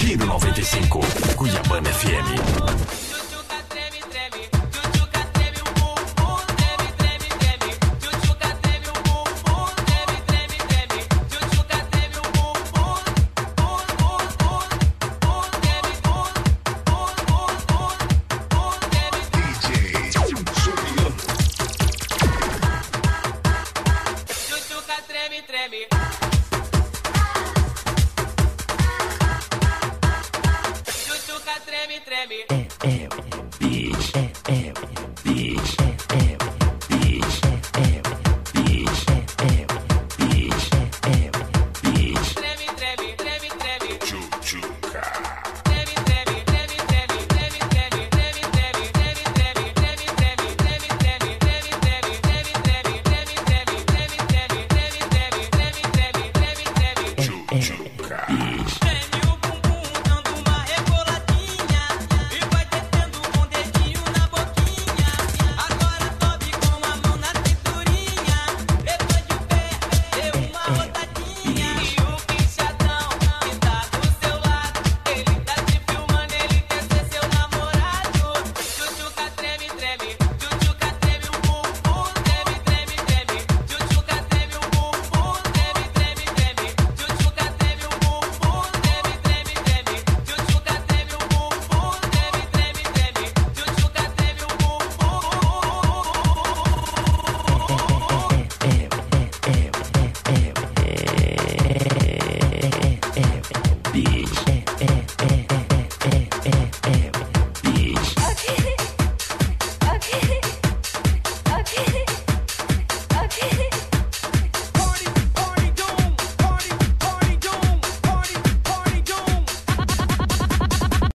Giro 95, Cuiabana FM. Tchutchuca treme, treme, tchutchuca treme o bumbum, treme, treme, treme. Tchutchuca treme o bumbum, treme, treme, treme. Tchutchuca treme o bumbum, treme, treme. Tchutchuca treme, treme. Tchutchuca treme, treme.